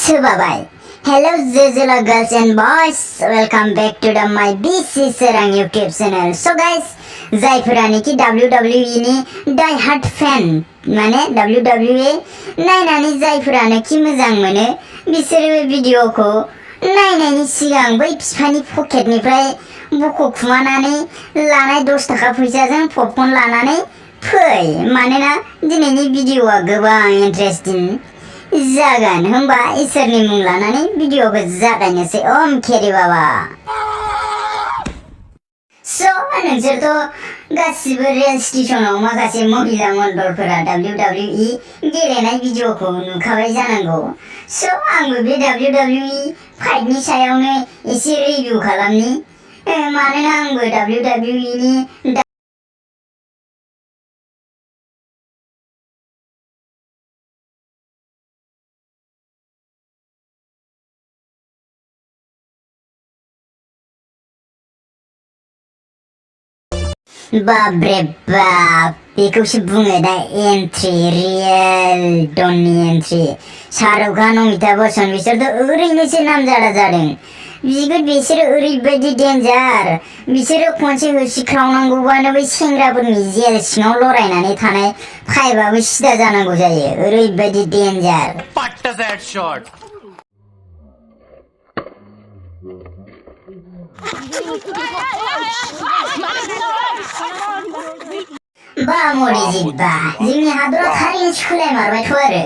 Bye. Hello Zizula girls and boys, welcome back to my Swrang YouTube channel. So guys, जायफोरानि कि WWE नि die hard fan माने WWE नायनानै जायफोरानो कि मोजां मोनो बिसोरो बे भिडिअखौ नायनायनि सिगां बै फिफानि पकेटनिफ्राय बख'खुमानानै लानाय 10 थाखा फैसाजों पपकर्न लानानै फै मानोना दिनैनि भिडिअआ गोबां इन्टारेस्टिं जागोन होमबा इसोरनि मुं लानानै भिडिअखौ जागायनोसै ओम केरि बाबा सो नोंसोरथ' गासिबो रेल स्टेशनाव माखासे महिला मण्डलफोरा WWE गेलेनाय भिडिअखौ नुखाबाय जानांगौ सो आंबो बे WWE फाइटनि सायावनो एसे रिभिउ खालामनि मानोना आंबो WWE नि बाब्रे बाब बेखौसो बुङो दा entry real डननि entry Shahrukh Khan Amitabh Bachchan बिसोरथ' ओरैनोसो नामजादा जादों बिसोरो ओरैबायदि डेन्जार बिसोरो खनसे होसिख्रावनांगौबानो बै सेंग्राफोरनि जेल सिङाव लरायनानै थानाय फाइबाबो सिदा जानांगौ जायो ओरैबायदि डेन्जार बा मरिजित बा जोंनि हादरा थारैनो सोलायमारबायथ' आरो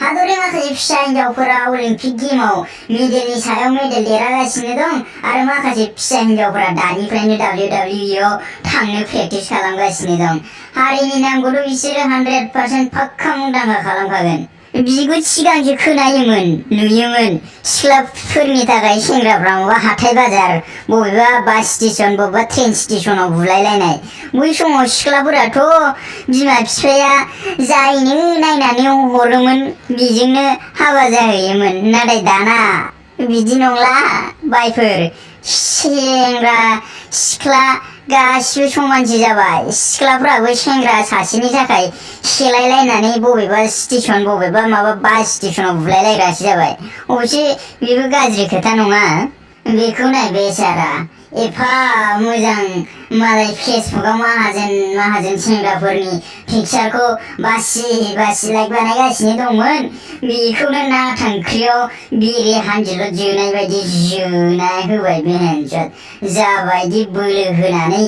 हादरनि माखासे फिसा हिनजावफोरा अलिम्पिक गेमाव मेडेलनि सायाव मेडेल देरहागासिनो दं आरो माखासे फिसा हिनजावफोरा दानिफ्रायनो WWE आव थांनो प्रेक्टिस खालामगासिनो दं हारिनि नामखौथ' बिसोरो 100% पाक्का मुंदांखा खालामखागोन बिगुर सिगांसो खोनायोमोन नुयोमोन सिख्लाफोरनि थाखाय सेंग्राफ्रा माबा हाथाय बाजार बबेबा बास स्टेशन बबेबा ट्रेन स्टेशनाव बुलायलायनाय बै समाव सिख्लाफोराथ' बिमा बिफाया जायनो नायनानै हरोमोन बेजोंनो हाबा जाहैयोमोन नाथाय दाना बिदि नंला बायफोर सेंग्रा सिख्ला गासिबो समानसो जाबाय सिख्लाफ्राबो सेंग्रा सासेनि थाखाय सेलायलायनानै बबेबा स्टेशन बबेबा माबा बास स्टेशनाव बुलायलायग्रासो जाबाय अबसे बेबो गाज्रि खोथा नङा बेखौ नाय बेचारा एफा मोजां मालाय फेसबुकआव माहाजोन सेंग्राफोरनि पिक्चारखौ बासि लाइक बानायगासिनो दंमोन बेखौनो ना थांख्रियाव बेरे हानजोल जोनाय बायदि जोना होबाय बेहेनजोद जाबायदि बोलो होनानै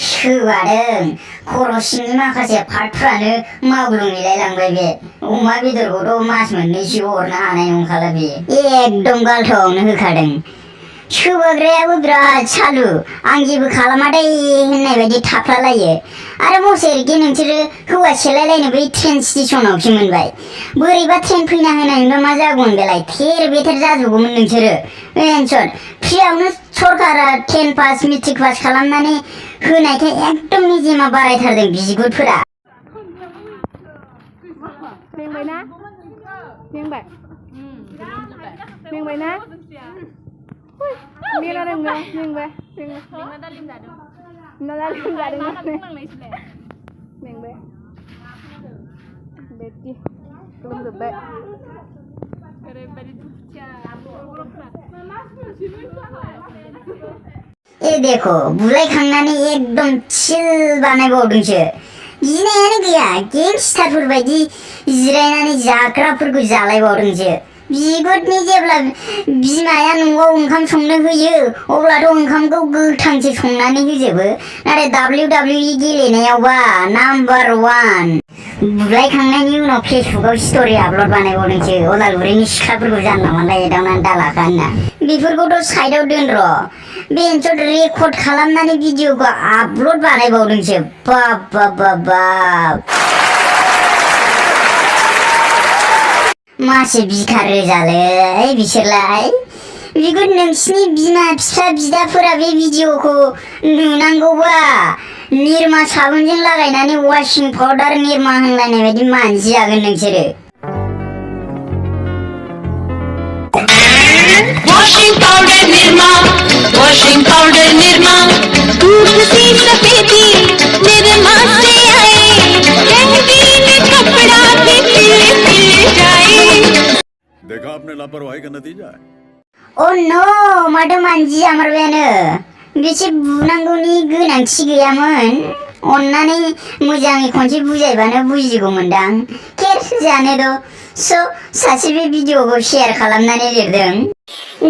सोबादों खर' सिंनि माखासे पार्टफ्रानो मावग्लुंलायलांबाय बे अमा बेदरखौथ' मास मोननैसो हरनो हानाय नंखाला बे एकदम गालथावनो होखादों सोबाग्रायाबो बिराद सालु आं जेबो खालामादै होननाय बायदि थाफ्लालायो आरो मसेरखि नोंसोरो हौवा सेलायलायनो बै ट्रेन स्टेशनावसो मोनबाय बोरैबा ट्रेन फैना होनायनिबा मा जागौमोन बेलाय थेर बेथेर जाजोबगौमोन नोंसोरो एनसन फ्रियावनो सरकारा 10 पास मेट्रिक पास खालामनानै होनायखाय एकदम मेजेमा बारायथारदों बिगुरफोरा मेंबायना मेला रोंगौ मेंबाय बेदि खुलुमजोब्बाय ए देखो बुलायखांनानै एकदम चिल बानायबावदोंसो गिनायानो गैया गेंस्टारफोर बायदि जिरायनानै जाग्राफोरखौ जालायबावदोंसो बिगुरनि जेब्ला बिमाया न'आव ओंखाम संनो होयो अब्लाथ' ओंखामखौ गोथांसो संनानै होजोबो नाथाय WWE गेलेनायावबा नाम्बार 1 बुलायखांनायनि उनाव फेसबुकआव स्ट'रि आपल'ड बानायबावदोंसो उदालगुरिनि सिख्लाफोरखौ जानला मानला एदावनानै दालाखा होनना बेफोरखौथ' साइडआव दोन र' बेनोथ' रेकर्ड खालामनानै भिडिअखौ आपल'ड बानायबावदोंसो बाब मासे बिखा रोजालै बिसोरलाय बिगुर नोंसिनि बिमा फिफा बिदाफोरा बे भिडिअखौ नुनांगौबा निरमा साबुनजों लागायनानै वाशिं पाउडार निरमा होनलायनाय बायदि मानजिजागोन नोंसोरो washing powder nirma दूध सी सफेदी निर्मा से आए रंगीन कपड़ा भी खिल जाए देखा आपने लापरवाही का नतीजा Oh no, माथो मानजि जामारबायानो बेसे बुनांगौनि गोनांथि गैयामोन अन्नानै मोजाङै खनसे बुजायबानो बुजिगौमोनदां केर जानो सासे बे भिडिअखौ शेयार खालामनानै लिरदों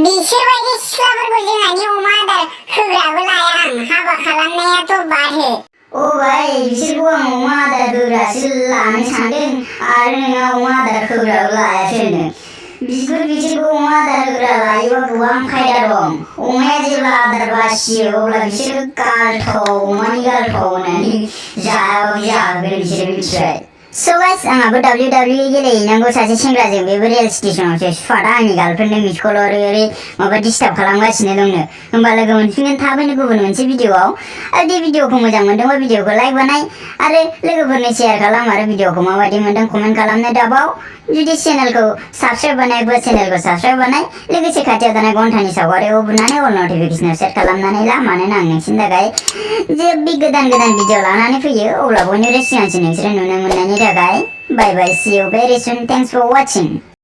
बिसोरबायदि सिख्लाफोरखौ जोंहानि अमा आदार होग्राबो लाया आं हाबा खालामनायाथ' बादहो ओ भाइ बिसोरखौ आं अमा आदार होग्रासो लानो सानदों आरो नोंहा अमा आदार होग्राबो लायासोनो बिसोरखौ अमा आदार होग्रा लायोबा गोबां खायदा दं अमाया जेब्ला आदार बासियो अब्ला बिसोरो गालथाव अमानि गालथाव होननानै जाहोगोन बिसोरो मिथिबाय So guys, आंहाबो WWE गेलेहैनांगौ सासे सेंग्राजों बेबो रेल स्टेशनावसो सुवादा आंनि गार्लफ्रेन्डनो मिस कल ओरै माबा डिस्टार्ब खालामगासिनो दंनो होमबा लोगो मोनफिनगोन थाबैनो गुबुन मोनसे भिडिअआव आरो बे भिडिअखौ मोजां मोनदोंबा भिडिअखौ लाइक बानाय आरो लोगोफोरनो शेयार खालाम आरो भिडिअखौ माबायदि मोनदों कमेन्ट खालामनो दाबाव जुदि चेनेलखौ साबस्क्राइब बानायबा चेनेलखौ साबस्क्राइब बानाय लोगोसे खाथियाव थानाय घन्टानि सावगारिखौ बुनानै अल नटिफिकेसनाव सेट खालामनानै ला मानोना आं नोंसिनि थाखाय जेबो गोदान भिडिअ लानानै फैयो अब्ला बयनिफ्राय सिगांसिन नोंसोरो नुनो मोननायनि थाखाय bye bye see you very soon thanks for watching